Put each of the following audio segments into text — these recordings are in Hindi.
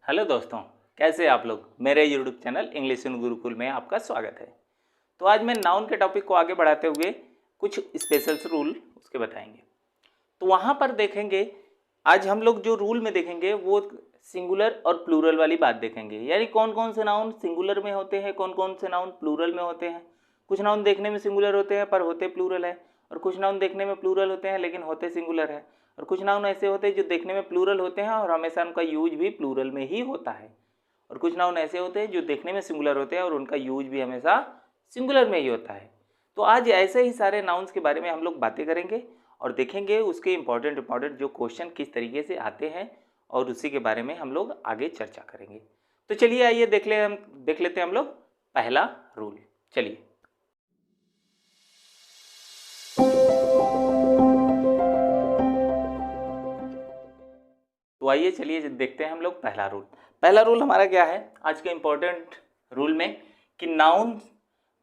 हेलो दोस्तों, कैसे आप लोग। मेरे YouTube channel English in Gurukul में आपका स्वागत है। तो आज मैं नाउन के टॉपिक को आगे बढ़ाते हुए कुछ स्पेशल रूल उसके बताएंगे। तो वहाँ पर देखेंगे, आज हम लोग जो रूल में देखेंगे वो सिंगुलर और प्लूरल वाली बात देखेंगे, यानी कौन कौन से नाउन सिंगुलर में होते हैं, कौन कौन से नाउन प्लूरल में होते हैं। कुछ नाउन देखने में सिंगुलर होते हैं पर होते प्लूरल है, और कुछ नाउन देखने में प्लूरल होते हैं लेकिन होते सिंगुलर है, और कुछ नाउन ऐसे होते हैं जो देखने में प्लूरल होते हैं और हमेशा उनका यूज भी प्लूरल में ही होता है, और कुछ नाउन ऐसे होते हैं जो देखने में सिंगुलर होते हैं और उनका यूज भी हमेशा सिंगुलर में ही होता है। तो आज ऐसे ही सारे नाउन्स के बारे में हम लोग बातें करेंगे और देखेंगे उसके इम्पॉर्टेंट जो क्वेश्चन किस तरीके से आते हैं, और उसी के बारे में हम लोग आगे चर्चा करेंगे। तो चलिए आइए देख लेते हैं हम लोग पहला रूल। चलिए, तो आइए चलिए देखते हैं हम लोग पहला रूल। पहला रूल हमारा क्या है आज के इम्पोर्टेंट रूल में, कि noun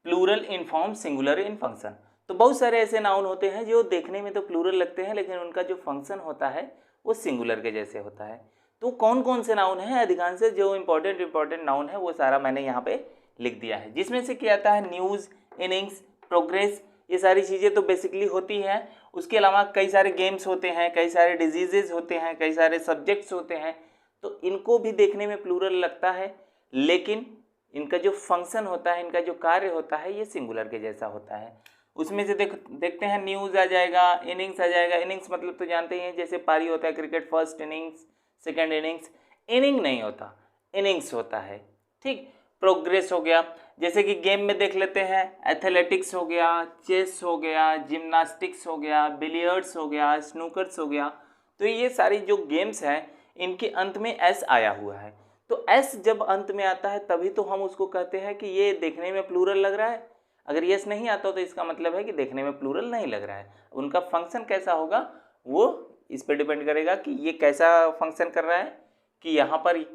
plural in form singular in function. तो बहुत सारे ऐसे नाउन होते हैं जो देखने में तो प्लूरल लगते हैं लेकिन उनका जो फंक्शन होता है वो सिंगुलर के जैसे होता है। तो कौन कौन से नाउन हैं, अधिकांश जो इम्पोर्टेंट नाउन है वो सारा मैंने यहाँ पे लिख दिया है, जिसमें से क्या आता है न्यूज़, इनिंग्स, प्रोग्रेस, ये सारी चीज़ें तो बेसिकली होती हैं। उसके अलावा कई सारे गेम्स होते हैं, कई सारे डिजीजेज होते हैं, कई सारे सब्जेक्ट्स होते हैं, तो इनको भी देखने में प्लूरल लगता है लेकिन इनका जो फंक्शन होता है, इनका जो कार्य होता है ये सिंगुलर के जैसा होता है। उसमें से देखते हैं न्यूज़ आ जाएगा, इनिंग्स आ जाएगा। इनिंग्स मतलब तो जानते ही हैं, जैसे पारी होता है cricket, first innings, second innings. Inning नहीं होता, इनिंग्स होता है, ठीक। प्रोग्रेस हो गया, जैसे कि गेम में देख लेते हैं, एथलेटिक्स हो गया, चेस हो गया, जिम्नास्टिक्स हो गया, बिलियर्ड्स हो गया, स्नूकर्स हो गया। तो ये सारी जो गेम्स हैं इनके अंत में एस आया हुआ है। तो एस जब अंत में आता है तभी तो हम उसको कहते हैं कि ये देखने में प्लूरल लग रहा है। अगर यस नहीं आता तो इसका मतलब है कि देखने में प्लूरल नहीं लग रहा है। उनका फंक्शन कैसा होगा वो इस पर डिपेंड करेगा कि ये कैसा फंक्शन कर रहा है, कि यहाँ पर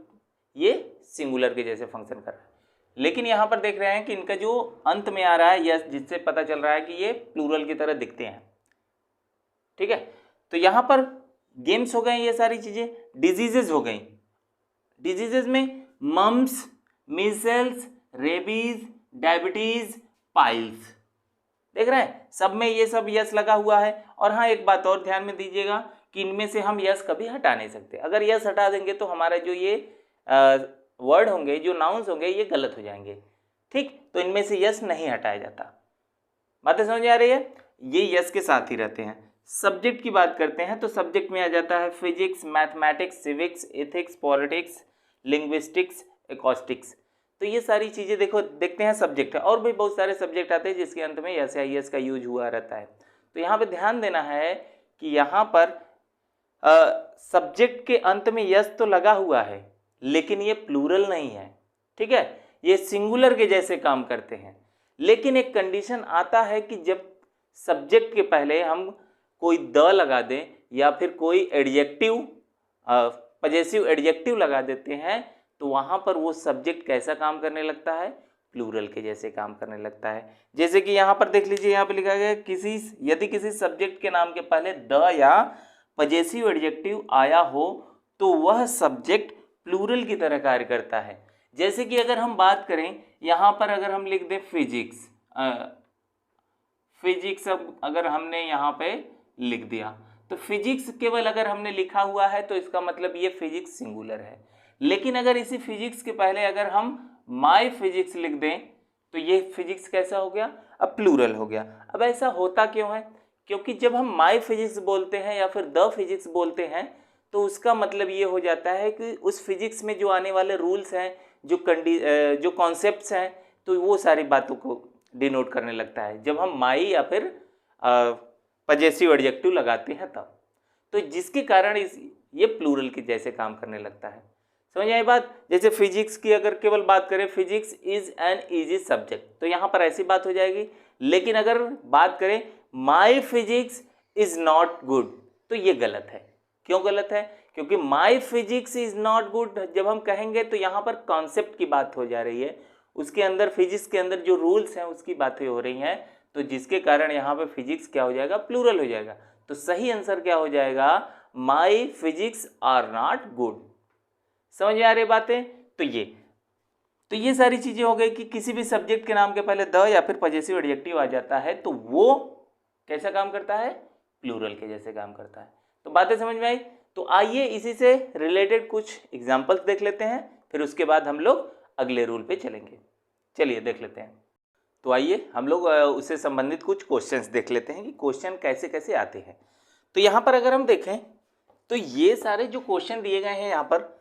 ये सिंगुलर के जैसे फंक्शन कर रहा है। लेकिन यहाँ पर देख रहे हैं कि इनका जो अंत में आ रहा है यस, जिससे पता चल रहा है कि ये प्लूरल की तरह दिखते हैं, ठीक है। तो यहाँ पर गेम्स हो गए, ये सारी चीज़ें। डिजीजेज हो गई, डिजीजेज में mumps, measles, rabies, diabetes, piles, देख रहे हैं सब में ये सब यस लगा हुआ है। और हाँ, एक बात और ध्यान में दीजिएगा कि इनमें से हम यस कभी हटा नहीं सकते। अगर यस हटा देंगे तो हमारा जो ये वर्ड होंगे, जो नाउन्स होंगे, ये गलत हो जाएंगे, ठीक। तो इनमें से यस नहीं हटाया जाता। बातें समझ आ रही है, ये यस के साथ ही रहते हैं। सब्जेक्ट की बात करते हैं तो सब्जेक्ट में आ जाता है physics, mathematics, civics, ethics, politics, linguistics, acoustics. तो ये सारी चीज़ें देखते हैं सब्जेक्ट है। और भी बहुत सारे सब्जेक्ट आते हैं जिसके अंत में यस या यस का यूज हुआ रहता है। तो यहाँ पे ध्यान देना है कि यहाँ पर सब्जेक्ट के अंत में यस तो लगा हुआ है लेकिन ये प्लूरल नहीं है, ठीक है। ये सिंगुलर के जैसे काम करते हैं। लेकिन एक कंडीशन आता है कि जब सब्जेक्ट के पहले हम कोई द लगा दें या फिर कोई एडजेक्टिव, पजेसिव एडजेक्टिव लगा देते हैं, तो वहाँ पर वो सब्जेक्ट कैसा काम करने लगता है, प्लूरल के जैसे काम करने लगता है। जैसे कि यहाँ पर देख लीजिए, यहाँ पर लिखा गया यदि किसी सब्जेक्ट के नाम के पहले द या पजेसिव एडजेक्टिव आया हो तो वह सब्जेक्ट प्लूरल की तरह कार्य करता है। जैसे कि अगर हम बात करें यहाँ पर, अगर हम लिख दें फिजिक्स, फिजिक्स अब अगर हमने यहाँ पे लिख दिया तो फिजिक्स केवल अगर हमने लिखा हुआ है तो इसका मतलब ये फिजिक्स सिंगुलर है। लेकिन अगर इसी फिजिक्स के पहले अगर हम माय फिजिक्स लिख दें तो ये फिजिक्स कैसा हो गया, अब प्लूरल हो गया। अब ऐसा होता क्यों है, क्योंकि जब हम माय फिजिक्स बोलते हैं या फिर द फिजिक्स बोलते हैं तो उसका मतलब ये हो जाता है कि उस फिजिक्स में जो आने वाले रूल्स हैं, जो कॉन्सेप्ट्स हैं, तो वो सारी बातों को डिनोट करने लगता है जब हम माई या फिर पजेसिव एडजेक्टिव लगाते हैं तब। तो जिसके कारण ये प्लूरल के जैसे काम करने लगता है। समझ आई बात। जैसे फिजिक्स की अगर केवल बात करें, physics is an easy subject, तो यहाँ पर ऐसी बात हो जाएगी। लेकिन अगर बात करें माई फिजिक्स इज नॉट गुड, तो ये गलत है। क्यों गलत है, क्योंकि माई फिजिक्स इज नॉट गुड जब हम कहेंगे तो यहाँ पर कॉन्सेप्ट की बात हो जा रही है, उसके अंदर फिजिक्स के अंदर जो रूल्स हैं उसकी बातें हो रही हैं। तो जिसके कारण यहाँ पे फिजिक्स क्या हो जाएगा, प्लूरल हो जाएगा। तो सही आंसर क्या हो जाएगा, माई फिजिक्स आर नॉट गुड। समझ में आ रही बातें? तो ये सारी चीजें हो गई कि किसी भी सब्जेक्ट के नाम के पहले द या फिर पजेसिव एडजेक्टिव आ जाता है तो वो कैसा काम करता है, प्लूरल के जैसे काम करता है। तो बातें समझ में आई? तो आइए इसी से रिलेटेड कुछ एग्जाम्पल्स देख लेते हैं, फिर उसके बाद हम लोग अगले रूल पे चलेंगे। चलिए देख लेते हैं। तो आइए हम लोग उससे संबंधित कुछ क्वेश्चंस देख लेते हैं कि क्वेश्चन कैसे कैसे आते हैं। तो यहाँ पर अगर हम देखें तो ये सारे जो क्वेश्चन दिए गए हैं यहाँ पर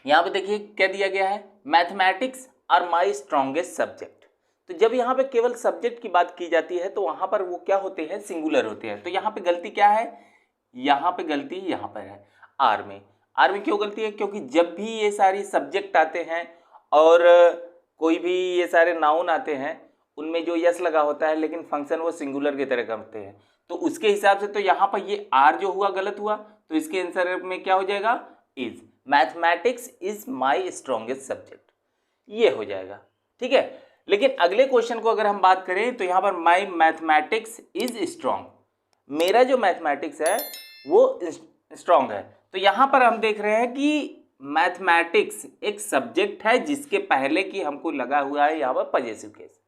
यहाँ पे देखिए क्या दिया गया है, mathematics are my strongest subject. तो जब यहाँ पे केवल सब्जेक्ट की बात की जाती है तो वहाँ पर वो क्या होते हैं, सिंगुलर होते हैं। तो यहाँ पे गलती क्या है, यहाँ पे गलती यहाँ पर है आर में। आर में क्यों गलती है, क्योंकि जब भी ये सारी सब्जेक्ट आते हैं और कोई भी ये सारे नाउन आते हैं उनमें जो यस लगा होता है लेकिन फंक्शन वो सिंगुलर की तरह करते हैं, तो उसके हिसाब से तो यहाँ पर ये आर जो हुआ गलत हुआ। तो इसके आंसर में क्या हो जाएगा, is. Mathematics is my strongest subject, ये हो जाएगा। ठीक है, लेकिन अगले क्वेश्चन को अगर हम बात करें तो यहाँ पर माई मैथमेटिक्स इज स्ट्रॉन्ग, मेरा जो मैथमेटिक्स है वो स्ट्रॉन्ग है। तो यहाँ पर हम देख रहे हैं कि मैथमेटिक्स एक सब्जेक्ट है जिसके पहले की हमको लगा हुआ है यहाँ पर पजेसिव केस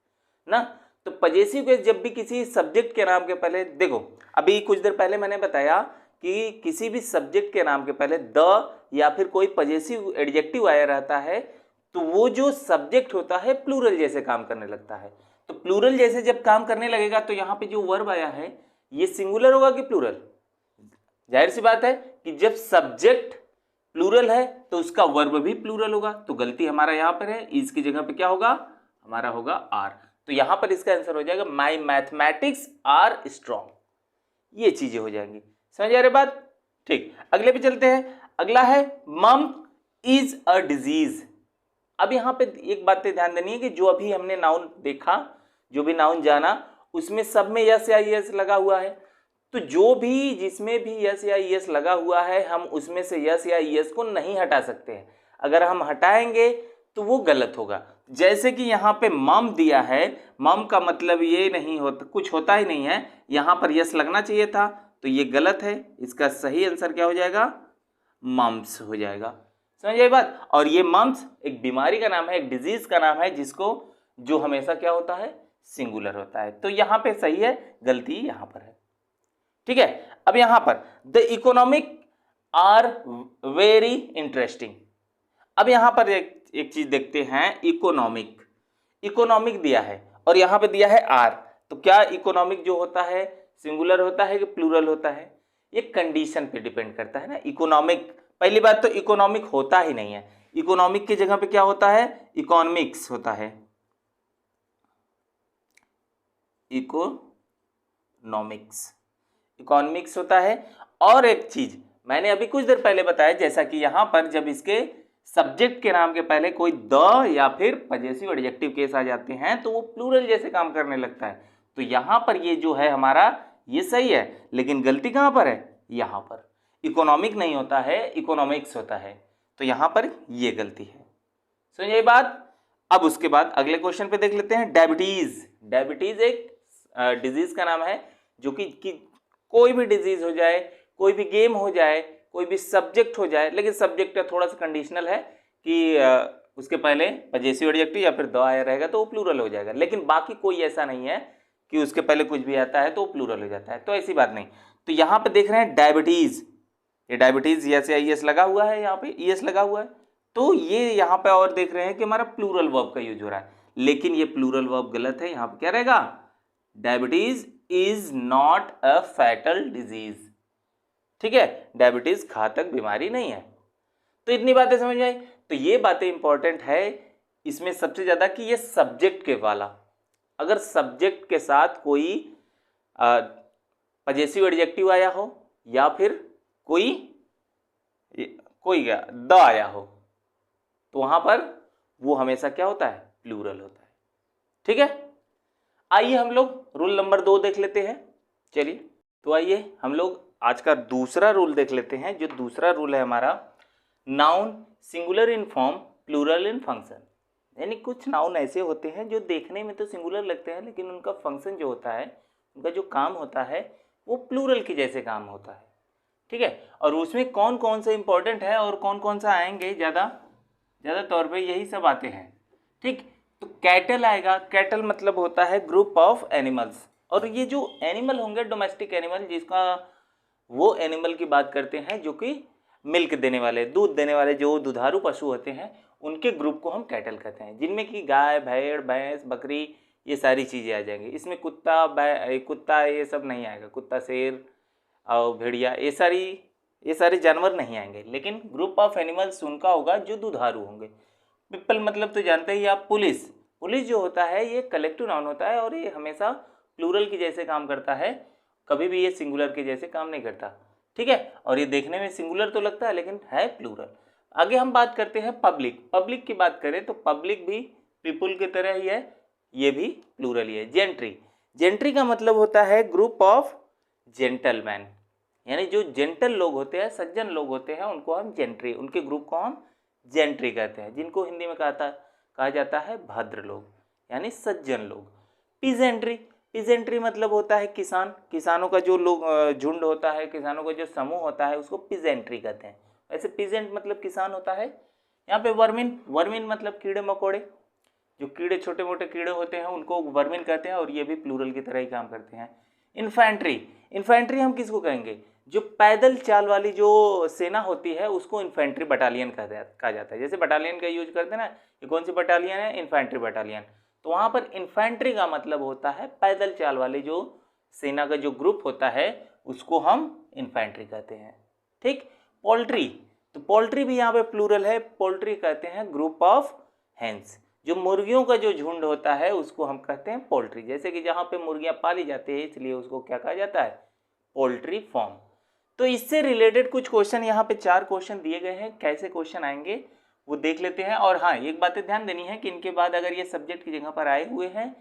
ना। तो पजेसिव केस जब भी किसी सब्जेक्ट के नाम के पहले, देखो अभी कुछ देर पहले मैंने बताया कि किसी भी सब्जेक्ट के नाम के पहले द या फिर कोई पजेसिव एडजेक्टिव आया रहता है तो वो जो सब्जेक्ट होता है प्लूरल जैसे काम करने लगता है। तो प्लूरल जैसे जब काम करने लगेगा तो यहाँ पे जो वर्ब आया है ये सिंगुलर होगा कि प्लूरल? जाहिर सी बात है कि जब सब्जेक्ट प्लूरल है तो उसका वर्ब भी प्लूरल होगा। तो गलती हमारा यहाँ पर है, इसकी जगह पे क्या होगा, हमारा होगा आर। तो यहाँ पर इसका आंसर हो जाएगा माई मैथमेटिक्स आर स्ट्रॉन्ग। ये चीजें हो जाएंगी, समझ आ रही बात? ठीक, अगले पे चलते हैं। अगला है मम्प इज अ डिजीज। अब यहाँ पे एक बात ध्यान देनी है कि जो अभी हमने नाउन देखा, जो भी नाउन जाना, उसमें सब में यस या यस लगा हुआ है। तो जो भी जिसमें भी यस या यस लगा हुआ है हम उसमें से यस या यस को नहीं हटा सकते हैं। अगर हम हटाएंगे तो वो गलत होगा। जैसे कि यहाँ पे मम दिया है, मम का मतलब ये नहीं होता, कुछ होता ही नहीं है, यहाँ पर यस लगना चाहिए था, तो ये गलत है। इसका सही आंसर क्या हो जाएगा, मम्स हो जाएगा। समझ आई बात? और ये मम्स एक बीमारी का नाम है, एक डिजीज का नाम है जिसको जो हमेशा क्या होता है, सिंगुलर होता है। तो यहाँ पे सही है, गलती यहाँ पर है। ठीक है, अब यहाँ पर the economic are very interesting. अब यहाँ पर एक चीज देखते हैं, इकोनॉमिक, इकोनॉमिक दिया है और यहाँ पे दिया है आर। तो क्या इकोनॉमिक जो होता है सिंगुलर होता है कि प्लूरल होता है? ये कंडीशन पे डिपेंड करता है ना। इकोनॉमिक, पहली बात तो इकोनॉमिक होता ही नहीं है, इकोनॉमिक की जगह पे क्या होता है, इकोनॉमिक्स होता है, इकोनॉमिक्स, इकोनॉमिक्स होता है। और एक चीज मैंने अभी कुछ देर पहले बताया, जैसा कि यहाँ पर जब इसके सब्जेक्ट के नाम के पहले कोई द या फिर पजेसिव एडजेक्टिव केस आ जाते हैं तो वो प्लूरल जैसे काम करने लगता है। तो यहाँ पर ये जो है हमारा ये सही है, लेकिन गलती कहाँ पर है, यहाँ पर इकोनॉमिक नहीं होता है, इकोनॉमिक्स होता है। तो यहाँ पर ये गलती है। समझिए ये बात? अब उसके बाद अगले क्वेश्चन पे देख लेते हैं। डायबिटीज, डायबिटीज एक डिजीज का नाम है जो कि कोई भी डिजीज हो जाए, कोई भी गेम हो जाए, कोई भी सब्जेक्ट हो जाए, लेकिन सब्जेक्ट का थोड़ा सा कंडीशनल है कि उसके पहले पजेसिव एडजेक्टिव या फिर द आया रहेगा तो वो प्लूरल हो जाएगा। लेकिन बाकी कोई ऐसा नहीं है कि उसके पहले कुछ भी आता है तो वो प्लूरल हो जाता है, तो ऐसी बात नहीं। तो यहाँ पे देख रहे हैं डायबिटीज, ये डायबिटीज यस या ईएस लगा हुआ है, यहाँ पे ईएस लगा हुआ है, तो ये यहाँ पे और देख रहे हैं कि हमारा प्लूरल वर्ब का यूज हो रहा है, लेकिन ये प्लूरल वर्ब गलत है। यहाँ पे क्या रहेगा, diabetes is not a fatal disease. ठीक है, डायबिटीज घातक बीमारी नहीं है। तो इतनी बातें समझ में आई। तो ये बातें इंपॉर्टेंट है इसमें सबसे ज्यादा कि ये सब्जेक्ट के वाला, अगर सब्जेक्ट के साथ कोई पजेसिव एडजेक्टिव आया हो या फिर कोई द आया हो तो वहां पर वो हमेशा क्या होता है, प्लूरल होता है। ठीक है, आइए हम लोग रूल नंबर 2 देख लेते हैं। चलिए, तो आइए हम लोग आज का दूसरा रूल देख लेते हैं। जो दूसरा रूल है हमारा, noun singular in form plural in function. यानी कुछ नाउन ऐसे होते हैं जो देखने में तो सिंगुलर लगते हैं लेकिन उनका फंक्शन जो होता है, उनका जो काम होता है वो प्लूरल के जैसे काम होता है। ठीक है। और उसमें कौन कौन सा इंपॉर्टेंट है और कौन कौन सा आएंगे ज़्यादा तौर पे यही सब आते हैं, ठीक। तो कैटल आएगा, कैटल मतलब होता है ग्रुप ऑफ एनिमल्स, और ये जो एनिमल होंगे डोमेस्टिक एनिमल, जिसका वो एनिमल की बात करते हैं जो कि मिल्क देने वाले, दूध देने वाले, जो दुधारू पशु होते हैं उनके ग्रुप को हम कैटल कहते हैं, जिनमें कि गाय, भेड़, भैंस, बकरी, ये सारी चीज़ें आ जाएंगी। इसमें कुत्ता ये सब नहीं आएगा, कुत्ता, शेर और भेड़िया, ये सारे जानवर नहीं आएंगे, लेकिन ग्रुप ऑफ एनिमल्स उनका होगा जो दुधारू होंगे। पीपल मतलब तो जानते ही आप, पुलिस जो होता है ये कलेक्टिव नाउन होता है और ये हमेशा प्लूरल के जैसे काम करता है, कभी भी ये सिंगुलर के जैसे काम नहीं करता, ठीक है। और ये देखने में सिंगुलर तो लगता है लेकिन है प्लूरल। आगे हम बात करते हैं पब्लिक की बात करें तो पब्लिक भी पीपुल की तरह ही है, ये भी प्लूरल ही है। जेंट्री का मतलब होता है ग्रुप ऑफ जेंटलमैन, यानी जो जेंटल लोग होते हैं, सज्जन लोग होते हैं, उनको हम जेंट्री, उनके ग्रुप को हम जेंट्री कहते हैं, जिनको हिंदी में कहा जाता है भद्र लोग, यानी सज्जन लोग। पीजेंट्री मतलब होता है किसानों का जो लोग झुंड होता है, किसानों का जो समूह होता है उसको पीजेंट्री कहते हैं। ऐसे पीजेंट मतलब किसान होता है। यहाँ पे वर्मिन मतलब कीड़े मकोड़े, जो कीड़े, छोटे मोटे कीड़े होते हैं उनको वर्मिन कहते हैं, और ये भी प्लूरल की तरह ही काम करते हैं। इन्फेंट्री हम किसको कहेंगे? जो पैदल चाल वाली जो सेना होती है उसको इन्फेंट्री बटालियन कहा जाता है। जैसे बटालियन का यूज करते हैं ना, ये कौन सी बटालियन है? Infantry battalion. तो वहाँ पर इन्फेंट्री का मतलब होता है पैदल चाल वाले जो सेना का जो ग्रुप होता है उसको हम इन्फेंट्री कहते हैं, ठीक। पोल्ट्री, तो पोल्ट्री भी यहाँ पे प्लूरल है, पोल्ट्री कहते हैं ग्रुप ऑफ हेन्स, जो मुर्गियों का जो झुंड होता है उसको हम कहते हैं पोल्ट्री। जैसे कि जहाँ पे मुर्गियाँ पाली जाती है इसलिए उसको क्या कहा जाता है? Poultry farm. तो इससे रिलेटेड कुछ क्वेश्चन यहाँ पे 4 क्वेश्चन दिए गए हैं, कैसे क्वेश्चन आएंगे वो देख लेते हैं। और हाँ, एक बात ध्यान देनी है कि इनके बाद अगर ये सब्जेक्ट की जगह पर आए हुए हैं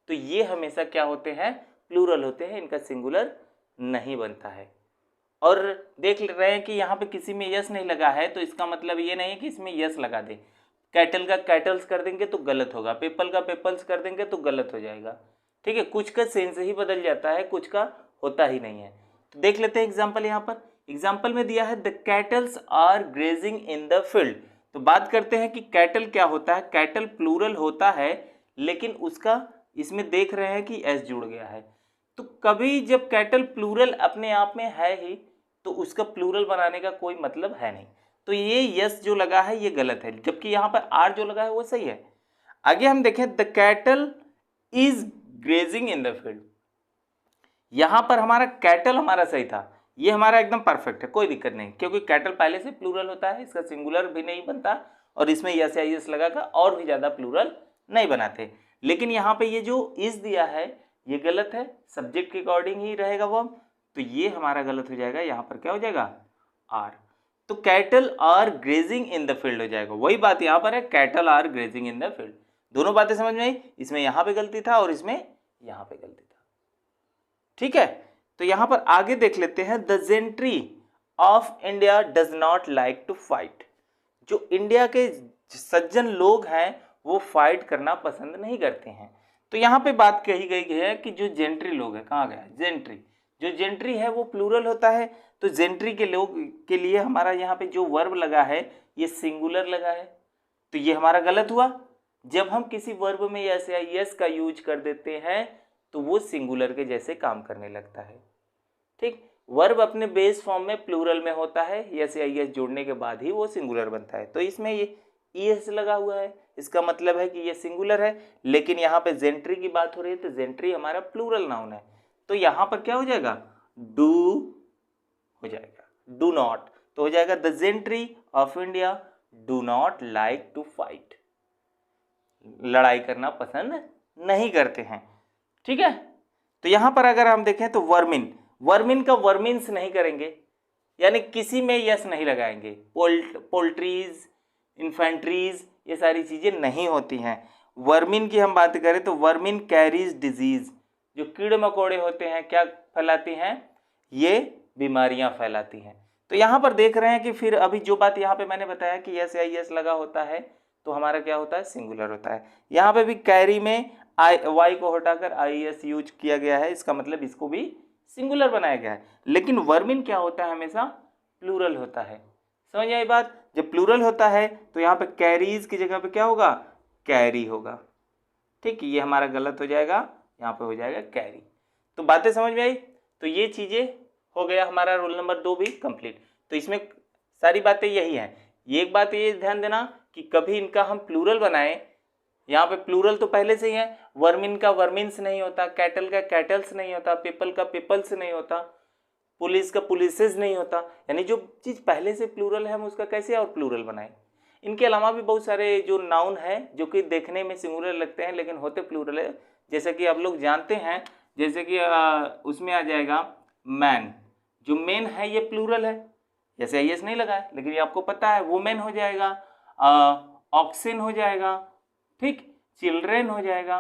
तो ये हमेशा क्या होते हैं? प्लूरल होते हैं, इनका सिंगुलर नहीं बनता है। और देख रहे हैं कि यहाँ पे किसी में यस नहीं लगा है, तो इसका मतलब ये नहीं है कि इसमें यस लगा दे। कैटल का कैटल्स कर देंगे तो गलत होगा, पीपल का पीपल्स कर देंगे तो गलत हो जाएगा, ठीक है। कुछ का सेंस ही बदल जाता है, कुछ का होता ही नहीं है। तो देख लेते हैं एग्जाम्पल। यहाँ पर एग्जाम्पल में दिया है the cattles are grazing in the field. तो बात करते हैं कि कैटल क्या होता है। कैटल प्लूरल होता है लेकिन उसका इसमें देख रहे हैं कि एस जुड़ गया है। तो कभी जब कैटल प्लूरल अपने आप में है ही तो उसका प्लूरल बनाने का कोई मतलब है नहीं। तो ये यस जो लगा है ये गलत है, जबकि यहाँ पर आर जो लगा है वो सही है। आगे हम देखें the cattle is grazing in the field. यहाँ पर हमारा कैटल हमारा सही था, ये हमारा एकदम परफेक्ट है, कोई दिक्कत नहीं, क्योंकि कैटल पहले से प्लूरल होता है, इसका सिंगुलर भी नहीं बनता और इसमें यस या यस लगाकर और भी ज़्यादा प्लूरल नहीं बनाते। लेकिन यहाँ पे ये जो इज दिया है ये गलत है, सब्जेक्ट के अकॉर्डिंग ही रहेगा वो, तो ये हमारा गलत हो जाएगा। यहाँ पर क्या हो जाएगा? आर। तो cattle are grazing in the field हो जाएगा। वही बात यहाँ पर है, cattle are grazing in the field. दोनों बातें समझ में आई, इसमें यहाँ पे गलती था और इसमें यहाँ पे गलती था, ठीक है। तो यहाँ पर आगे देख लेते हैं the gentry of India does not like to fight. जो इंडिया के सज्जन लोग हैं वो फाइट करना पसंद नहीं करते हैं। तो यहाँ पे बात कही गई है कि जो जेंट्री लोग हैं, कहाँ गया जेंट्री, जो जेंट्री है वो प्लूरल होता है। तो जेंट्री के लोग के लिए हमारा यहाँ पे जो वर्ब लगा है ये सिंगुलर लगा है, तो ये हमारा गलत हुआ। जब हम किसी वर्ब में यस या यस का यूज कर देते हैं तो वो सिंगुलर के जैसे काम करने लगता है, ठीक। वर्ब अपने बेस फॉर्म में प्लूरल में होता है, यस या यस जोड़ने के बाद ही वो सिंगुलर बनता है। तो इसमें ये ईएस लगा हुआ है, इसका मतलब है कि ये सिंगुलर है। लेकिन यहाँ पे जेंट्री की बात हो रही है तो जेंट्री हमारा प्लूरल नाउन है, तो यहाँ पर क्या हो जाएगा? डू हो जाएगा, डू नॉट। तो हो जाएगा the gentry of India do not like to fight, लड़ाई करना पसंद नहीं करते हैं, ठीक है। तो यहाँ पर अगर हम देखें तो वर्मिन का वर्मिन्स नहीं करेंगे, यानी किसी में यस नहीं लगाएंगे। पोल्ट्रीज, इन्फेंट्रीज, ये सारी चीज़ें नहीं होती हैं। वर्मिन की हम बात करें तो वर्मिन कैरीज डिजीज, जो कीड़े मकोड़े होते हैं क्या फैलाती हैं? ये बीमारियां फैलाती हैं। तो यहाँ पर देख रहे हैं कि फिर अभी जो बात यहाँ पे मैंने बताया कि यस या यस लगा होता है तो हमारा क्या होता है? सिंगुलर होता है। यहाँ पे भी कैरी में वाई को हटाकर IES यूज किया गया है, इसका मतलब इसको भी सिंगुलर बनाया गया है। लेकिन वर्मिन क्या होता है? हमेशा प्लूरल होता है। समझ आई बात? जब प्लूरल होता है तो यहाँ पे कैरीज की जगह पे क्या होगा, कैरी होगा। ठीक, ये हमारा गलत हो जाएगा, यहाँ पे हो जाएगा कैरी। तो बातें समझ में आई? तो ये चीजें हो गया हमारा रूल नंबर 2 भी कंप्लीट। तो इसमें सारी बातें यही हैं। ये एक बात ये ध्यान देना कि कभी इनका हम प्लूरल बनाएं, यहाँ पे प्लूरल तो पहले से ही है, वर्मिन का वर्मिन्स नहीं होता, कैटल का कैटल्स नहीं होता, पीपल का पीपल्स नहीं होता, पुलिस का पुलिसेस नहीं होता। यानी जो चीज़ पहले से प्लूरल है हम उसका कैसे और प्लूरल बनाएं। इनके अलावा भी बहुत सारे जो नाउन है जो कि देखने में सिंगुलर लगते हैं लेकिन होते प्लूरल है, जैसे कि आप लोग जानते हैं, जैसे कि उसमें आ जाएगा मैन। जो मेन है ये प्लूरल है, जैसे आई एस नहीं लगा है लेकिन ये आपको पता है, वुमेन हो जाएगा, ऑक्सिन हो जाएगा, ठीक, चिल्ड्रेन हो जाएगा।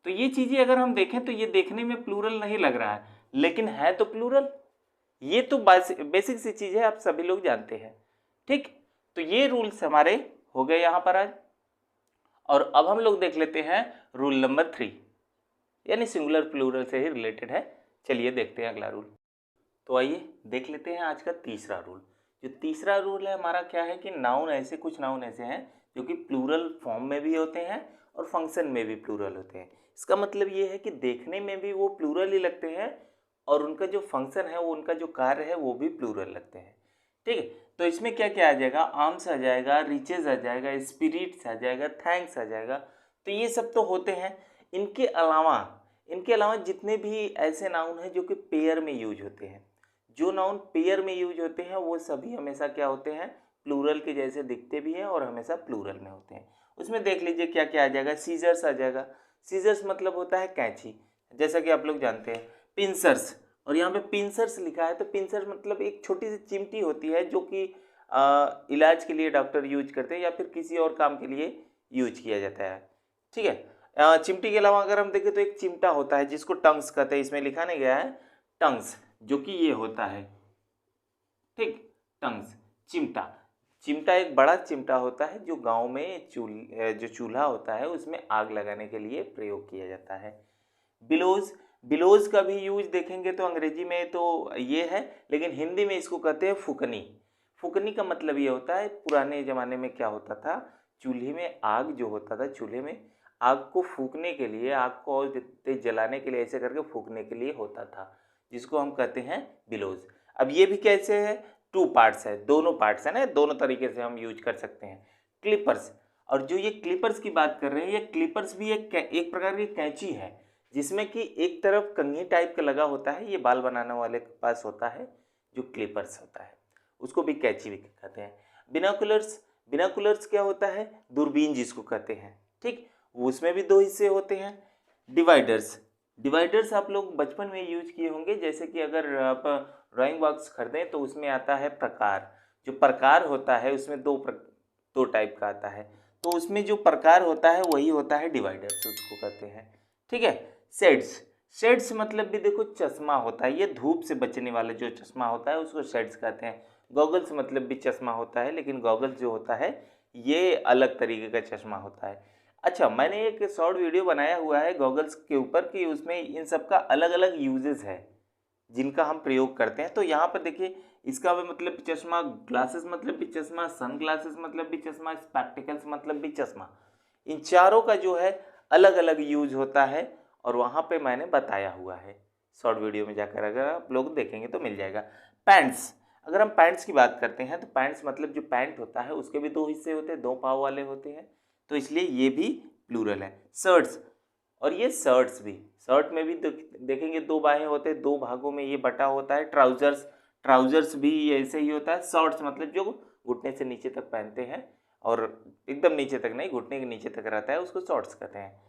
तो ये चीजें अगर हम देखें तो ये देखने में प्लूरल नहीं लग रहा है लेकिन है तो प्लूरल। ये तो बेसिक सी चीज है, आप सभी लोग जानते हैं। ठीक, तो ये रूल्स हमारे हो गए यहाँ पर आज। और अब हम लोग देख लेते हैं रूल नंबर 3, यानी सिंगुलर प्लूरल से ही रिलेटेड है। चलिए देखते हैं अगला रूल। तो आइए देख लेते हैं आज का तीसरा रूल। जो तीसरा रूल है हमारा क्या है कि नाउन ऐसे, कुछ नाउन ऐसे हैं जो कि प्लूरल फॉर्म में भी होते हैं और फंक्शन में भी प्लूरल होते हैं। इसका मतलब ये है कि देखने में भी वो प्लूरल ही लगते हैं और उनका जो फंक्शन है, वो उनका जो कार्य है वो भी प्लूरल लगते हैं। ठीक है, तो इसमें क्या क्या आ जाएगा, आर्म्स आ जाएगा, रिचेज आ जाएगा, स्पिरिट्स आ जाएगा, थैंक्स आ जाएगा। तो ये सब तो होते हैं। इनके अलावा जितने भी ऐसे नाउन हैं जो कि पेयर में यूज होते हैं, जो नाउन पेयर में यूज होते हैं वो सभी हमेशा क्या होते हैं, प्लूरल के जैसे दिखते भी हैं और हमेशा प्लूरल में होते हैं। उसमें देख लीजिए क्या क्या आ जाएगा, सीजर्स आ जाएगा। सीजर्स मतलब होता है कैंची, जैसा कि आप लोग जानते हैं। पिंसर्स, और यहाँ पे पिंसर्स लिखा है तो पिंसर्स मतलब एक छोटी सी चिमटी होती है जो कि इलाज के लिए डॉक्टर यूज करते हैं या फिर किसी और काम के लिए यूज किया जाता है। ठीक है, चिमटी के अलावा अगर हम देखें तो एक चिमटा होता है जिसको टंग्स कहते हैं, इसमें लिखा नहीं गया है टंग्स, जो कि ये होता है। ठीक, टंग्स, चिमटा एक बड़ा चिमटा होता है जो गांव में जो चूल्हा होता है उसमें आग लगाने के लिए प्रयोग किया जाता है। बिलोज का भी यूज देखेंगे तो अंग्रेजी में तो ये है, लेकिन हिंदी में इसको कहते हैं फुकनी। फुकनी का मतलब ये होता है, पुराने ज़माने में क्या होता था, चूल्हे में आग जो होता था, चूल्हे में आग को फूकने के लिए, आग को और तेज जलाने के लिए ऐसे करके फूकने के लिए होता था, जिसको हम कहते हैं बिलोज। अब ये भी कैसे है, 2 पार्ट्स है, दोनों पार्ट्स है ना, दोनों तरीके से हम यूज कर सकते हैं। क्लिपर्स, और जो ये क्लिपर्स की बात कर रहे हैं, ये क्लिपर्स भी एक प्रकार की कैंची है जिसमें कि एक तरफ कंघी टाइप का लगा होता है, ये बाल बनाने वाले के पास होता है जो क्लिपर्स होता है, उसको भी कैंची भी कहते हैं। बिनाकुलर्स क्या होता है, दूरबीन जिसको कहते हैं। ठीक, उसमें भी 2 हिस्से होते हैं। डिवाइडर्स आप लोग बचपन में यूज किए होंगे, जैसे कि अगर आप ड्राइंग बॉक्स खरीदें तो उसमें आता है प्रकार। जो प्रकार होता है उसमें दो टाइप का आता है, तो उसमें जो प्रकार होता है वही होता है डिवाइडर्स, उसको कहते हैं। ठीक है, शेड्स मतलब भी देखो चश्मा होता है, ये धूप से बचने वाला जो चश्मा होता है उसको शेड्स कहते हैं। गॉगल्स मतलब भी चश्मा होता है, लेकिन गॉगल्स जो होता है ये अलग तरीके का चश्मा होता है। अच्छा, मैंने एक शॉर्ट वीडियो बनाया हुआ है गॉगल्स के ऊपर कि उसमें इन सब का अलग अलग यूजेस है जिनका हम प्रयोग करते हैं। तो यहाँ पर देखिए, इसका भी मतलब भी चश्मा, ग्लासेस मतलब भी चश्मा, सन ग्लासेस मतलब भी चश्मा, स्पेक्टिकल्स मतलब भी चश्मा। इन चारों का जो है अलग अलग यूज होता है और वहाँ पे मैंने बताया हुआ है शॉर्ट वीडियो में जाकर, अगर आप लोग देखेंगे तो मिल जाएगा। पैंट्स, अगर हम पैंट्स की बात करते हैं तो पैंट्स मतलब जो पैंट होता है उसके भी 2 हिस्से होते हैं, 2 पाव वाले होते हैं, तो इसलिए ये भी प्लूरल है। शर्ट्स, और ये शर्ट्स भी, शर्ट में भी देखेंगे 2 बाहें होते हैं, 2 भागों में ये बटा होता है। ट्राउजर्स भी ऐसे ही होता है। शॉर्ट्स मतलब जो घुटने से नीचे तक पहनते हैं और एकदम नीचे तक नहीं, घुटने के नीचे तक रहता है, उसको शॉर्ट्स कहते हैं।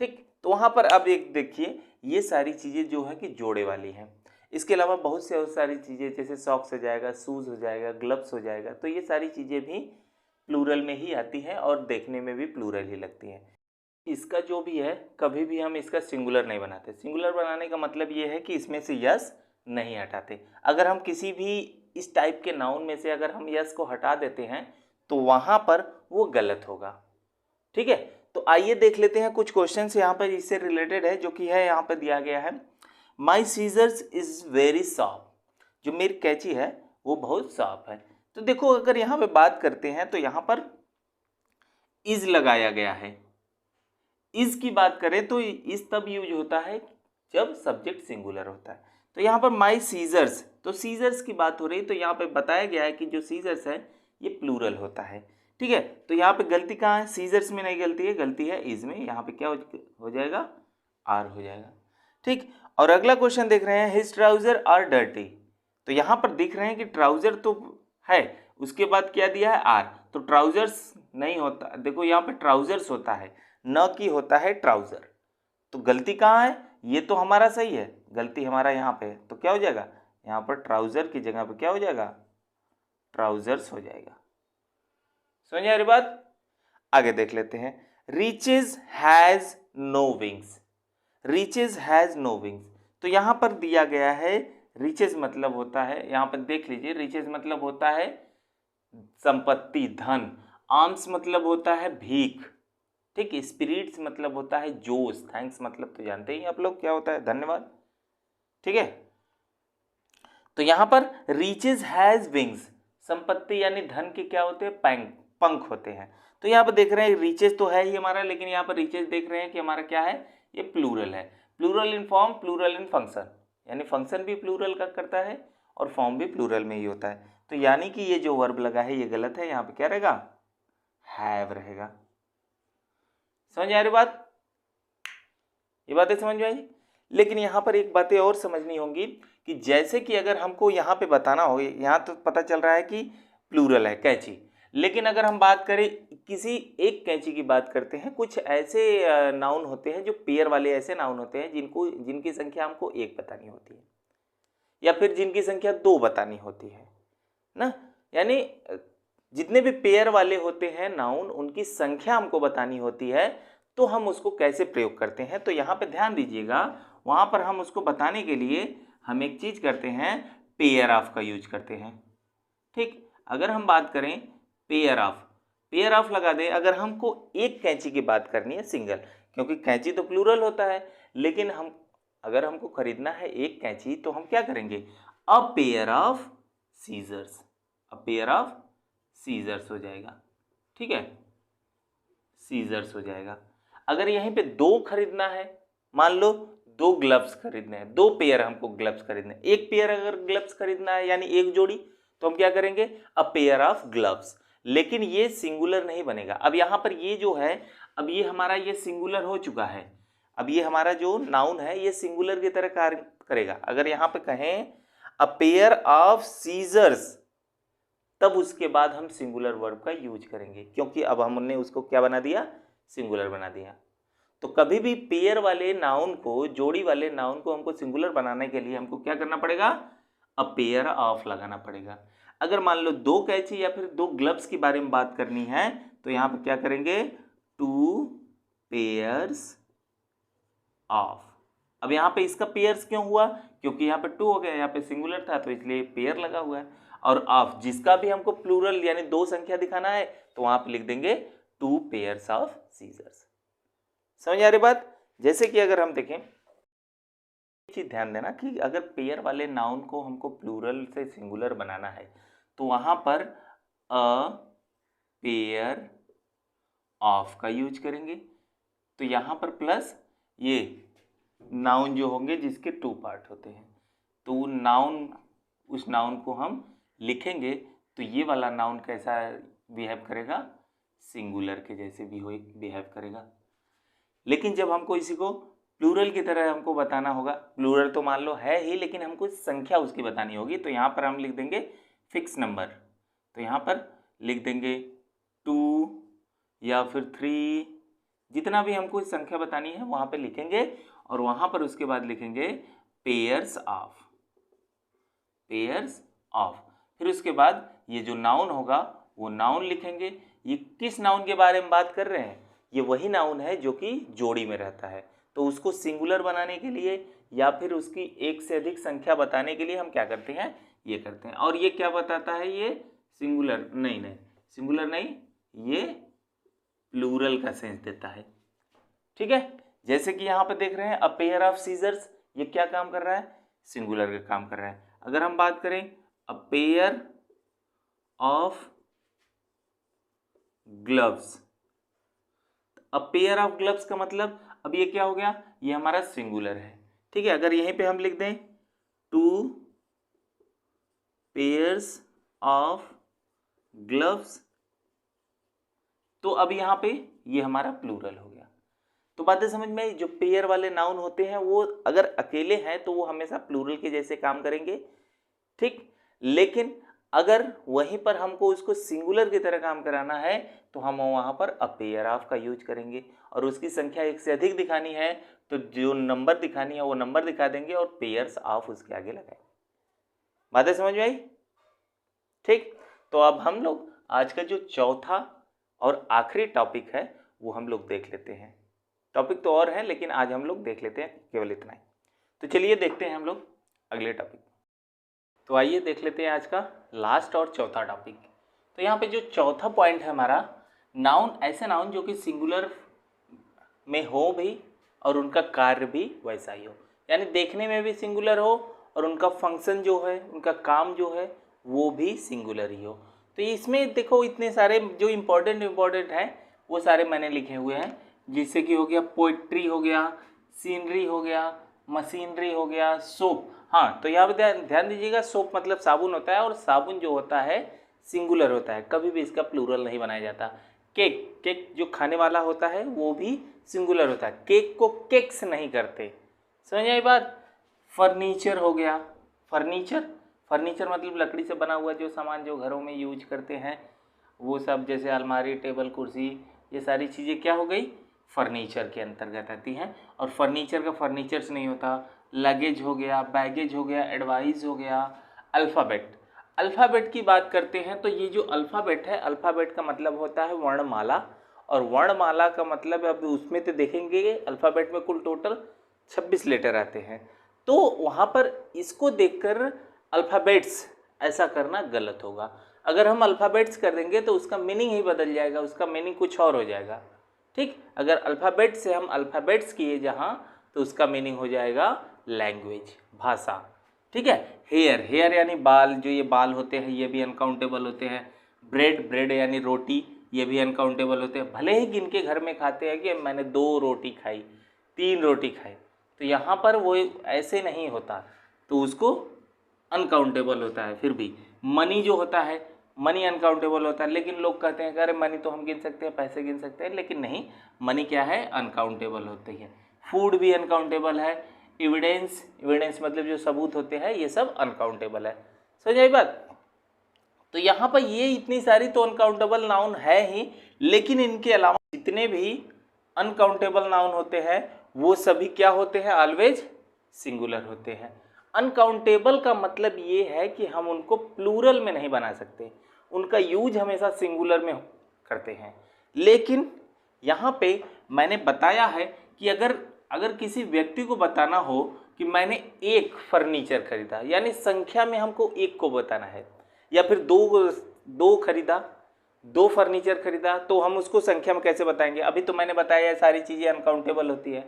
ठीक, तो वहाँ पर अब एक देखिए, ये सारी चीज़ें जो है कि जोड़े वाली हैं। इसके अलावा बहुत से और सारी चीज़ें, जैसे सॉक्स हो जाएगा, शूज़ हो जाएगा, ग्लव्स हो जाएगा, तो ये सारी चीज़ें भी प्लूरल में ही आती हैं और देखने में भी प्लूरल ही लगती हैं। इसका जो भी है, कभी भी हम इसका सिंगुलर नहीं बनाते। सिंगुलर बनाने का मतलब ये है कि इसमें से यस नहीं हटाते। अगर हम किसी भी इस टाइप के नाउन में से अगर हम यस को हटा देते हैं तो वहाँ पर वो गलत होगा। ठीक है, तो आइए देख लेते हैं कुछ क्वेश्चंस यहाँ पर इससे रिलेटेड है, जो कि है यहाँ पर दिया गया है। माई सीजर्स इज वेरी शार्प, जो मेरी कैंची है वो बहुत साफ है। तो देखो अगर यहाँ पे बात करते हैं तो यहाँ पर इज लगाया गया है। इज की बात करें तो इज तब यूज होता है जब सब्जेक्ट सिंगुलर होता है। तो यहाँ पर माई सीजर्स, तो सीजर्स की बात हो रही है, तो यहाँ पे बताया गया है कि जो सीजर्स है ये प्लूरल होता है। ठीक है, तो यहाँ पे गलती कहाँ है? सीजर्स में नहीं गलती है, गलती है इज में। यहाँ पे क्या हो जाएगा? आर हो जाएगा। ठीक, और अगला क्वेश्चन देख रहे हैं, हिज ट्राउजर आर डर्टी। तो यहाँ पर देख रहे हैं कि ट्राउजर तो है, उसके बाद क्या दिया है? आर। तो ट्राउजर्स नहीं होता, देखो यहाँ पे ट्राउजर्स होता है, न कि होता है ट्राउजर। तो गलती कहाँ है? ये तो हमारा सही है, गलती हमारा यहाँ पे है। तो क्या हो जाएगा? यहाँ पर ट्राउजर की जगह पे क्या हो जाएगा? ट्राउजर्स हो जाएगा। समझ आ रही बात? आगे देख लेते हैं, riches has no wings. Riches has no wings, तो यहाँ पर दिया गया है रिचेज मतलब होता है, यहाँ पर देख लीजिए, रिचेज मतलब होता है संपत्ति, धन। आर्म्स मतलब होता है भीख। ठीक, स्पिरिट्स मतलब होता है जोश। थैंक्स मतलब तो जानते ही आप लोग क्या होता है, धन्यवाद। ठीक है, तो यहाँ पर रीचेज हैज विंग्स, संपत्ति यानी धन के क्या होते हैं? पंख होते हैं। तो यहाँ पर देख रहे हैं रीचेज तो है ही हमारा, लेकिन यहाँ पर रीचेज देख रहे हैं कि हमारा क्या है? ये प्लूरल है। Plural in form, plural in function, यानी फंक्शन भी प्लूरल का करता है और फॉर्म भी प्लूरल में ही होता है। तो यानी कि ये जो वर्ब लगा है ये गलत है, यहाँ पे क्या रहेगा? हैव रहेगा। समझ आ रही बात? ये बातें समझ में आई। लेकिन यहाँ पर एक बातें और समझनी होंगी कि जैसे कि अगर हमको यहाँ पे बताना हो, यहाँ तो पता चल रहा है कि प्लूरल है कैंची, लेकिन अगर हम बात करें किसी एक कैंची की बात करते हैं, कुछ ऐसे नाउन होते हैं जो पेयर वाले ऐसे नाउन होते हैं जिनकी संख्या हमको 1 बतानी होती है या फिर जिनकी संख्या 2 बतानी होती है ना, यानी जितने भी पेयर वाले होते हैं नाउन उनकी संख्या हमको बतानी होती है। तो हम उसको कैसे प्रयोग करते हैं? तो यहाँ पे ध्यान दीजिएगा, वहाँ पर हम उसको बताने के लिए हम एक चीज करते हैं, पेयर ऑफ का यूज करते हैं। ठीक, अगर हम बात करें पेयर ऑफ लगा दें, अगर हमको एक कैंची की बात करनी है सिंगल, क्योंकि कैंची तो प्लूरल होता है, लेकिन अगर हमको खरीदना है एक कैंची तो हम क्या करेंगे? A pair of scissors, a pair of scissors हो जाएगा। ठीक है, सीजर्स हो जाएगा। अगर यहीं पे 2 खरीदना है, मान लो 2 ग्लव्स खरीदने हैं, 2 पेयर हमको ग्लव्स खरीदने हैं, एक पेयर अगर ग्लव्स खरीदना है यानी एक जोड़ी, तो हम क्या करेंगे? A pair of gloves. लेकिन ये सिंगुलर नहीं बनेगा। अब यहाँ पर ये जो है, अब ये हमारा ये सिंगुलर हो चुका है, अब ये हमारा जो नाउन है ये सिंगुलर की तरह कार्य करेगा। अगर यहाँ पे कहें अ पेयर ऑफ सीजर्स, तब उसके बाद हम सिंगुलर वर्ब का यूज करेंगे, क्योंकि अब हमने उसको क्या बना दिया? सिंगुलर बना दिया। तो कभी भी पेयर वाले नाउन को, जोड़ी वाले नाउन को हमको सिंगुलर बनाने के लिए हमको क्या करना पड़ेगा? अ पेयर ऑफ लगाना पड़ेगा। अगर मान लो 2 कैंची या फिर 2 ग्लव्स के बारे में बात करनी है तो यहाँ पे क्या करेंगे? 2 पेयर्स ऑफ। अब यहाँ पे इसका पेयर्स क्यों हुआ? क्योंकि यहाँ पे 2 हो गया, यहाँ पे सिंगुलर था तो इसलिए पेयर लगा हुआ है। और ऑफ, जिसका भी हमको प्लूरल यानी 2 संख्या दिखाना है तो वहां पे लिख देंगे 2 पेयर्स ऑफ सीजर्स। समझ आ रही बात? जैसे कि अगर हम देखें, चीज ध्यान देना कि अगर पेयर वाले नाउन को हमको प्लूरल से सिंगुलर बनाना है तो वहां पर अ पेयर ऑफ का यूज करेंगे। तो यहाँ पर प्लस ये नाउन जो होंगे जिसके 2 पार्ट होते हैं, तो नाउन, उस नाउन को हम लिखेंगे तो ये वाला नाउन कैसा बिहेव करेगा? सिंगुलर के जैसे भी बिहेव करेगा। लेकिन जब हमको इसी को प्लूरल की तरह हमको बताना होगा, प्लूरल तो मान लो है ही लेकिन हमको संख्या उसकी बतानी होगी, तो यहाँ पर हम लिख देंगे फिक्स नंबर। तो यहाँ पर लिख देंगे 2 या फिर 3, जितना भी हमको इस संख्या बतानी है वहाँ पे लिखेंगे और वहाँ पर उसके बाद लिखेंगे पेयर्स ऑफ, पेयर्स ऑफ। फिर उसके बाद ये जो नाउन होगा वो नाउन लिखेंगे। ये किस नाउन के बारे में बात कर रहे हैं? ये वही नाउन है जो कि जोड़ी में रहता है, तो उसको सिंगुलर बनाने के लिए या फिर उसकी एक से अधिक संख्या बताने के लिए हम क्या करते हैं? ये करते हैं। और ये क्या बताता है? ये सिंगुलर नहीं, सिंगुलर नहीं, ये प्लूरल का सेंस देता है। ठीक है, जैसे कि यहाँ पे देख रहे हैं अ पेयर ऑफ सीजर्स, ये क्या काम कर रहा है? सिंगुलर का काम कर रहा है। अगर हम बात करें अ pair of gloves. A pair of gloves का मतलब अब ये क्या हो गया, ये हमारा सिंगुलर है, ठीक है। अगर यहीं पे हम लिख दें 2 पेयर्स ऑफ ग्लव्स, तो अब यहाँ पे ये हमारा प्लूरल हो गया। तो बातें समझ में आई। जो पेयर वाले नाउन होते हैं वो अगर अकेले हैं तो वो हमेशा प्लूरल के जैसे काम करेंगे, ठीक। लेकिन अगर वहीं पर हमको उसको सिंगुलर की तरह काम कराना है तो हम वहाँ पर अ पेयर ऑफ का यूज करेंगे, और उसकी संख्या एक से अधिक दिखानी है तो जो नंबर दिखानी है वो नंबर दिखा देंगे और पेयर्स ऑफ उसके आगे लगाएंगे। बातें समझ में आई, ठीक। तो अब हम लोग आज का जो चौथा और आखिरी टॉपिक है वो हम लोग देख लेते हैं। टॉपिक तो और है लेकिन आज हम लोग देख लेते हैं केवल इतना ही। तो चलिए देखते हैं हम लोग अगले टॉपिक। तो आइए देख लेते हैं आज का लास्ट और चौथा टॉपिक। तो यहाँ पे जो चौथा पॉइंट है हमारा, नाउन, ऐसे नाउन जो कि सिंगुलर में हो भी और उनका कार्य भी वैसा ही हो, यानी देखने में भी सिंगुलर हो और उनका फंक्शन जो है, उनका काम जो है वो भी सिंगुलर ही हो। तो इसमें देखो इतने सारे जो इम्पोर्टेंट हैं वो सारे मैंने लिखे हुए हैं, जिससे कि हो गया पोइट्री हो गया, सीनरी हो गया, मशीनरी हो गया, सोप। हाँ, तो यहाँ पे ध्यान दीजिएगा, सोप मतलब साबुन होता है और साबुन जो होता है सिंगुलर होता है, कभी भी इसका प्लूरल नहीं बनाया जाता। केक जो खाने वाला होता है वो भी सिंगुलर होता है, केक को केक्स नहीं करते, समझ आई बात। फर्नीचर हो गया, फर्नीचर मतलब लकड़ी से बना हुआ जो सामान जो घरों में यूज करते हैं वो सब, जैसे अलमारी, टेबल, कुर्सी, ये सारी चीज़ें क्या हो गई, फर्नीचर के अंतर्गत आती हैं। और फर्नीचर का फर्नीचर्स नहीं होता, लगेज हो गया, बैगेज हो गया, एडवाइस हो गया। अल्फ़ाबेट की बात करते हैं तो ये जो अल्फ़ाबेट है, अल्फ़ाबेट का मतलब होता है वर्णमाला, और वर्णमाला का मतलब अब उसमें तो देखेंगे अल्फ़ाबेट में कुल टोटल 26 लेटर आते हैं, तो वहाँ पर इसको देखकर अल्फ़ाबेट्स ऐसा करना गलत होगा। अगर हम अल्फ़ाबेट्स कर देंगे तो उसका मीनिंग ही बदल जाएगा, उसका मीनिंग कुछ और हो जाएगा, ठीक। अगर अल्फ़ाबेट से हम अल्फ़ाबेट्स किए जहाँ, तो उसका मीनिंग हो जाएगा लैंग्वेज, भाषा, ठीक है। हेयर यानी बाल, जो ये बाल होते हैं ये भी अनकाउंटेबल होते हैं। ब्रेड यानी रोटी, ये भी अनकाउंटेबल होते हैं, भले ही गिन के घर में खाते हैं कि मैंने 2 रोटी खाई, 3 रोटी खाई, तो यहाँ पर वो ऐसे नहीं होता, तो उसको अनकाउंटेबल होता है। फिर भी मनी जो होता है, मनी अनकाउंटेबल होता है, लेकिन लोग कहते हैं कि अरे मनी तो हम गिन सकते हैं, पैसे गिन सकते हैं, लेकिन नहीं, मनी क्या है, अनकाउंटेबल होती है। फूड भी अनकाउंटेबल है। एविडेंस मतलब जो सबूत होते हैं ये सब अनकाउंटेबल है, समझ आई बात। तो यहाँ पर ये इतनी सारी तो अनकाउंटेबल नाउन है ही, लेकिन इनके अलावा जितने भी अनकाउंटेबल नाउन होते हैं वो सभी क्या होते हैं, ऑलवेज सिंगुलर होते हैं। अनकाउंटेबल का मतलब ये है कि हम उनको प्लूरल में नहीं बना सकते, उनका यूज हमेशा सिंगुलर में करते हैं। लेकिन यहाँ पे मैंने बताया है कि अगर किसी व्यक्ति को बताना हो कि मैंने एक फर्नीचर खरीदा, यानी संख्या में हमको एक को बताना है, या फिर दो खरीदा, 2 फर्नीचर खरीदा, तो हम उसको संख्या में कैसे बताएंगे। अभी तो मैंने बताया है सारी चीज़ें अनकाउंटेबल होती है,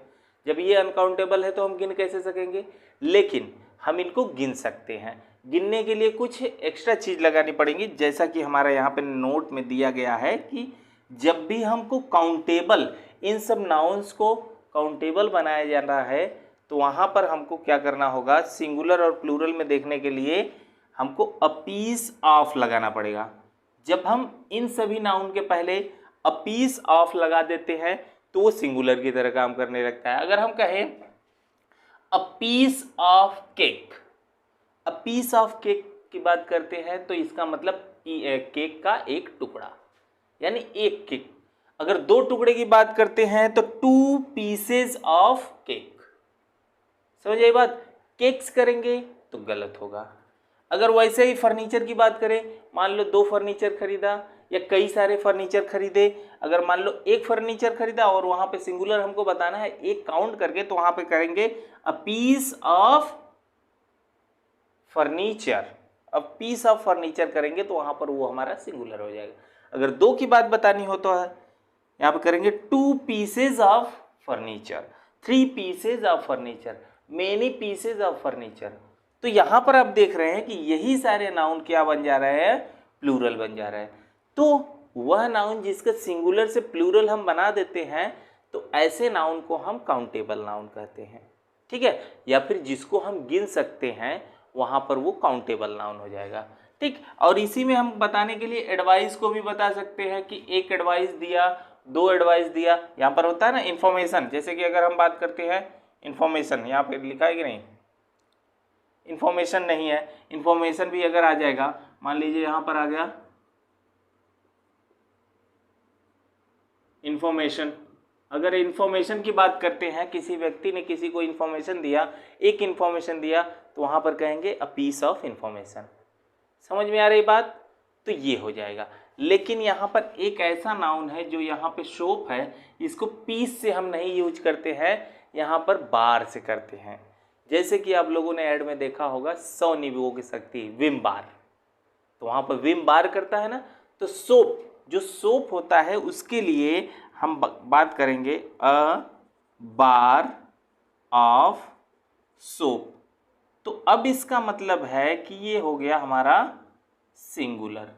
जब ये अनकाउंटेबल है तो हम गिन कैसे सकेंगे, लेकिन हम इनको गिन सकते हैं। गिनने के लिए कुछ एक्स्ट्रा चीज़ लगानी पड़ेगी, जैसा कि हमारा यहाँ पे नोट में दिया गया है कि जब भी हमको काउंटेबल, इन सब नाउन्स को काउंटेबल बनाया जाना है तो वहाँ पर हमको क्या करना होगा, सिंगुलर और प्लूरल में देखने के लिए हमको अ पीस ऑफ लगाना पड़ेगा। जब हम इन सभी नाउन के पहले अ पीस ऑफ लगा देते हैं तो वो सिंगुलर की तरह काम करने लगता है। अगर हम कहें a piece of cake, a piece of cake की बात करते हैं तो इसका मतलब केक का एक टुकड़ा, यानी एक केक। अगर 2 टुकड़े की बात करते हैं तो 2 पीसेस ऑफ केक, समझ आई बात। केक्स करेंगे तो गलत होगा। अगर वैसे ही फर्नीचर की बात करें, मान लो 2 फर्नीचर खरीदा या कई सारे फर्नीचर खरीदे, अगर मान लो एक फर्नीचर खरीदा और वहाँ पे सिंगुलर हमको बताना है एक काउंट करके, तो वहाँ पे करेंगे अ पीस ऑफ फर्नीचर। अब पीस ऑफ फर्नीचर करेंगे तो वहाँ पर वो हमारा सिंगुलर हो जाएगा। अगर 2 की बात बतानी हो तो यहाँ पे करेंगे 2 pieces of furniture, 3 pieces of furniture, many pieces of furniture. तो तो यहाँ पर आप देख रहे हैं कि यही सारे नाउन क्या बन जा रहे हैं, प्लूरल बन जा रहा है। तो वह नाउन जिसका सिंगुलर से प्लूरल हम बना देते हैं, तो ऐसे नाउन को हम काउंटेबल नाउन कहते हैं, ठीक है, या फिर जिसको हम गिन सकते हैं वहाँ पर वो काउंटेबल नाउन हो जाएगा, ठीक। और इसी में हम बताने के लिए एडवाइस को भी बता सकते हैं कि एक एडवाइस दिया, दो एडवाइस दिया, यहाँ पर होता है ना इन्फॉर्मेशन, जैसे कि अगर हम बात करते हैं इन्फॉर्मेशन, यहाँ पे लिखा है कि नहीं, इन्फॉर्मेशन नहीं है, इन्फॉर्मेशन भी अगर आ जाएगा, मान लीजिए यहाँ पर आ गया इन्फॉर्मेशन, अगर इन्फॉर्मेशन की बात करते हैं, किसी व्यक्ति ने किसी को इन्फॉर्मेशन दिया, एक इन्फॉर्मेशन दिया, तो वहाँ पर कहेंगे अ पीस ऑफ इन्फॉर्मेशन। समझ में आ रही बात? तो ये हो जाएगा। लेकिन यहाँ पर एक ऐसा नाउन है जो यहाँ पे सोप है, इसको पीस से हम नहीं यूज करते हैं, यहाँ पर बार से करते हैं। जैसे कि आप लोगों ने ऐड में देखा होगा 100 नींबुओं की शक्ति, विम बार, तो वहाँ पर विम बार करता है ना। तो सोप, जो सोप होता है उसके लिए हम बात करेंगे अ बार ऑफ सोप। तो अब इसका मतलब है कि ये हो गया हमारा सिंगुलर,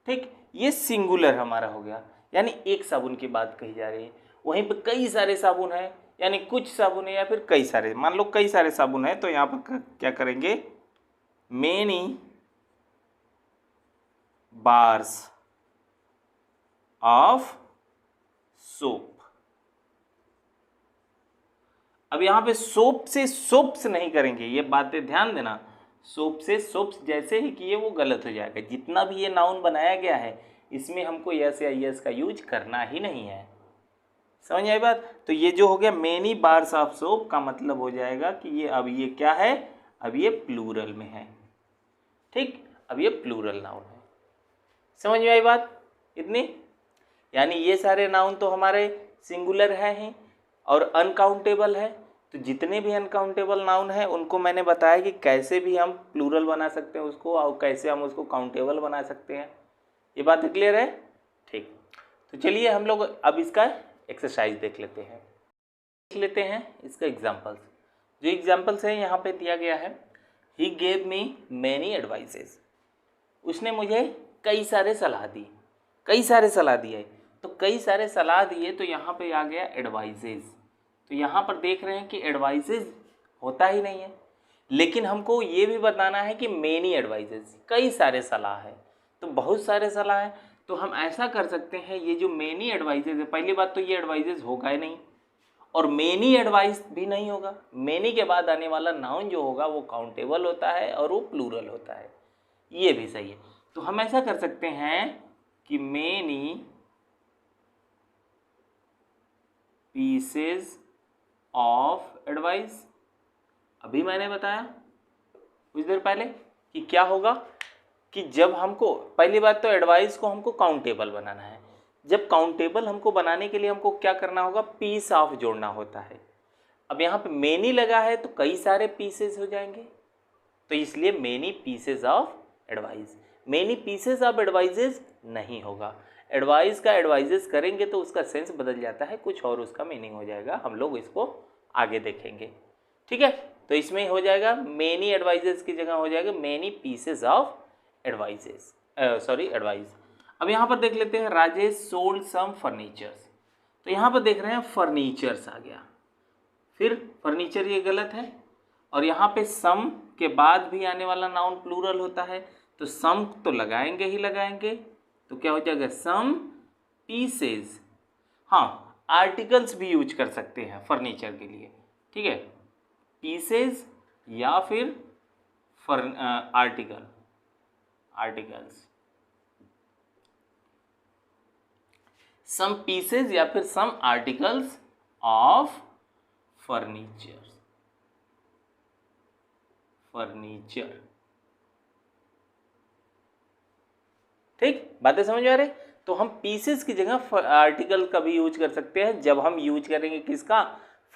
ठीक, ये सिंगुलर हमारा हो गया, यानी एक साबुन की बात कही जा रही है। वहीं पे कई सारे साबुन है, यानी कुछ साबुन है या फिर कई सारे, मान लो कई सारे साबुन है, तो यहाँ पर क्या करेंगे, मेनी बार्स ऑफ सोप। अब यहाँ पे सोप से सोप्स नहीं करेंगे, ये बातें ध्यान देना, सोप से सोप्स जैसे ही किए वो गलत हो जाएगा। जितना भी ये नाउन बनाया गया है इसमें हमको यस या यस का यूज करना ही नहीं है। समझ आई बात? तो ये जो हो गया मेनी बार्स ऑफ सोप का मतलब हो जाएगा कि ये अब ये क्या है, अब ये प्लूरल में है, ठीक, अब ये प्लूरल नाउन है। समझ में आई बात इतनी? यानी ये सारे नाउन तो हमारे सिंगुलर हैं ही और अनकाउंटेबल है। तो जितने भी अनकाउंटेबल नाउन हैं उनको मैंने बताया कि कैसे भी हम प्लूरल बना सकते हैं उसको, और कैसे हम उसको काउंटेबल बना सकते हैं। ये बात क्लियर है? ठीक, तो चलिए हम लोग अब इसका एक्सरसाइज देख लेते हैं। इसका एग्जाम्पल्स। जो एग्जाम्पल्स है यहाँ पे दिया गया है, he gave me many advices, उसने मुझे कई सारे सलाह दी, कई सारे सलाह दिए, तो कई सारे सलाह दिए, तो यहाँ पे आ गया एडवाइसेस। तो यहाँ पर देख रहे हैं कि एडवाइसेस होता ही नहीं है, लेकिन हमको ये भी बताना है कि मेनी एडवाइसेस, कई सारे सलाह है, तो बहुत सारे सलाह है। तो हम ऐसा कर सकते हैं, ये जो मेनी एडवाइसेस है, पहली बात तो ये एडवाइसेस होगा ही नहीं, और मेनी एडवाइस भी नहीं होगा। मेनी के बाद आने वाला नाउन जो होगा वो काउंटेबल होता है और वो प्लूरल होता है, ये भी सही है। तो हम ऐसा कर सकते हैं कि मेनी पीसेस ऑफ एडवाइस, अभी मैंने बताया कुछ देर पहले कि क्या होगा कि जब हमको, पहली बात तो एडवाइस को हमको काउंटेबल बनाना है। जब काउंटेबल हमको बनाने के लिए हमको क्या करना होगा, पीस ऑफ जोड़ना होता है। अब यहाँ पे मेनी लगा है तो कई सारे पीसेस हो जाएंगे, तो इसलिए many pieces of advice, many pieces of advises नहीं होगा। एडवाइस का एडवाइजेस करेंगे तो उसका सेंस बदल जाता है, कुछ और उसका मीनिंग हो जाएगा, हम लोग इसको आगे देखेंगे, ठीक है। तो इसमें हो जाएगा मेनी एडवाइजेस की जगह हो जाएगा many pieces of advises, advice. अब यहाँ पर देख लेते हैं, राजेश सोल्ड सम फर्नीचर्स, तो यहाँ पर देख रहे हैं फर्नीचर्स आ गया, फिर फर्नीचर ये गलत है, और यहाँ पे सम के बाद भी आने वाला नाउन प्लूरल होता है, तो सम तो लगाएंगे ही लगाएंगे, तो क्या हो जाएगा सम पीसेस। हाँ, आर्टिकल्स भी यूज कर सकते हैं फर्नीचर के लिए, ठीक है, पीसेस या फिर आर्टिकल्स, सम पीसेस या फिर सम आर्टिकल्स ऑफ फर्नीचर, ठीक, बातें समझ में आ रही? तो हम पीसेस की जगह आर्टिकल का भी यूज कर सकते हैं जब हम यूज करेंगे किसका,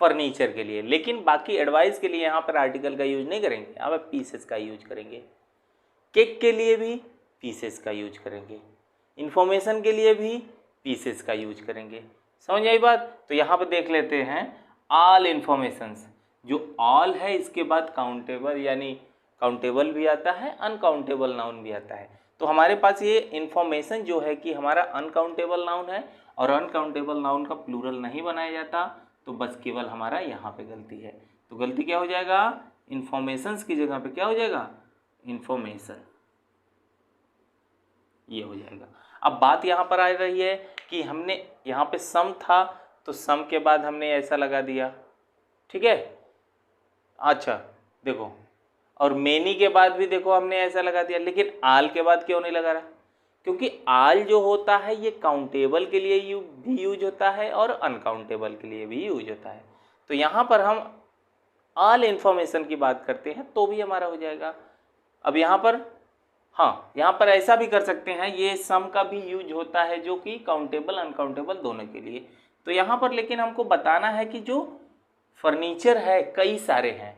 फर्नीचर के लिए, लेकिन बाकी एडवाइस के लिए यहाँ पर आर्टिकल का यूज नहीं करेंगे, यहाँ पर पीसेस का यूज करेंगे। केक के लिए भी पीसेस का यूज करेंगे, इंफॉर्मेशन के लिए भी पीसेस का यूज करेंगे। समझ आई बात? तो यहाँ पर देख लेते हैं ऑल इन्फॉर्मेशंस, जो ऑल है इसके बाद काउंटेबल यानी काउंटेबल भी आता है, अनकाउंटेबल नाउन भी आता है। तो हमारे पास ये इन्फॉर्मेशन जो है कि हमारा अनकाउंटेबल नाउन है और अनकाउंटेबल नाउन का प्लूरल नहीं बनाया जाता, तो बस केवल हमारा यहाँ पे गलती है। तो गलती क्या हो जाएगा, इन्फॉर्मेशंस की जगह पे क्या हो जाएगा, इन्फॉर्मेशन, ये हो जाएगा। अब बात यहाँ पर आ रही है कि हमने यहाँ पे सम था तो सम के बाद हमने ऐसा लगा दिया, ठीक है। अच्छा देखो, और मेनी के बाद भी देखो हमने ऐसा लगा दिया, लेकिन आल के बाद क्यों नहीं लगा रहा, क्योंकि आल जो होता है ये काउंटेबल के लिए भी यूज होता है और अनकाउंटेबल के लिए भी यूज होता है। तो यहाँ पर हम ऑल इन्फॉर्मेशन की बात करते हैं तो भी हमारा हो जाएगा। अब यहाँ पर हाँ, यहाँ पर ऐसा भी कर सकते हैं, ये सम का भी यूज होता है जो कि काउंटेबल अनकाउंटेबल दोनों के लिए। तो यहाँ पर लेकिन हमको बताना है कि जो फर्नीचर है कई सारे हैं,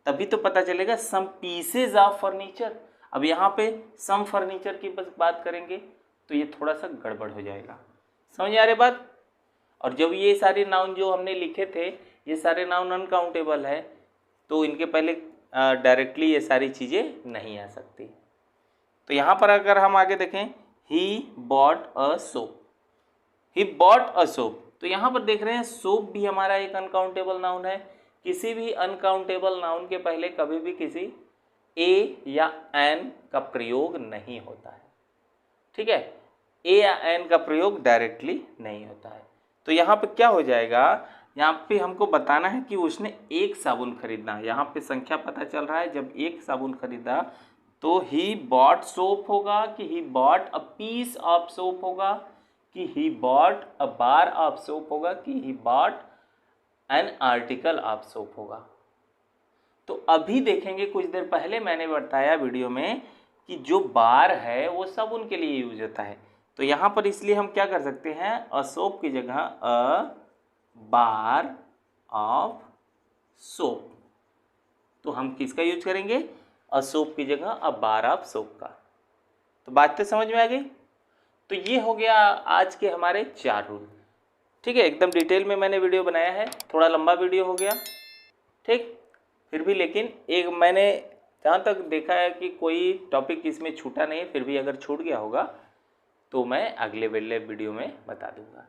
तभी तो पता चलेगा सम पीसेज ऑफ फर्नीचर। अब यहाँ पे सम फर्नीचर की बस बात करेंगे तो ये थोड़ा सा गड़बड़ हो जाएगा, समझ आ रही बात। और जब ये सारे नाउन जो हमने लिखे थे ये सारे नाउन अनकाउंटेबल है, तो इनके पहले डायरेक्टली ये सारी चीज़ें नहीं आ सकती। तो यहाँ पर अगर हम आगे देखें, ही bought a soap, he bought a soap, तो यहाँ पर देख रहे हैं सोप भी हमारा एक अनकाउंटेबल नाउन है। किसी भी अनकाउंटेबल नाउन के पहले कभी भी किसी ए या एन का प्रयोग नहीं होता है, ठीक है। ए या एन का प्रयोग डायरेक्टली नहीं होता है। तो यहाँ पे क्या हो जाएगा, यहाँ पे हमको बताना है कि उसने एक साबुन खरीदना, यहाँ पे संख्या पता चल रहा है, जब एक साबुन खरीदा तो ही बॉट सोप होगा कि he bought a piece of soap होगा कि he bought a bar of soap होगा कि he bought an article of soap होगा। तो अभी देखेंगे, कुछ देर पहले मैंने बताया वीडियो में कि जो बार है वो साबुन के लिए यूज होता है। तो यहाँ पर इसलिए हम क्या कर सकते हैं, अ सोप की जगह अ बार ऑफ सोप, तो हम किसका यूज करेंगे, अ सोप की जगह अ बार ऑफ सोप का। तो बात तो समझ में आ गई। तो ये हो गया आज के हमारे 4 रूल, ठीक है। एकदम डिटेल में मैंने वीडियो बनाया है, थोड़ा लंबा वीडियो हो गया, ठीक। फिर भी लेकिन एक मैंने जहाँ तक देखा है कि कोई टॉपिक इसमें छूटा नहीं है, फिर भी अगर छूट गया होगा तो मैं अगले वीडियो में बता दूंगा।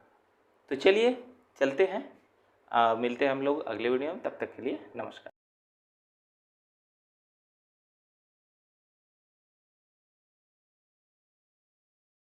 तो चलिए चलते हैं, मिलते हैं हम लोग अगले वीडियो में, तब तक के लिए नमस्कार।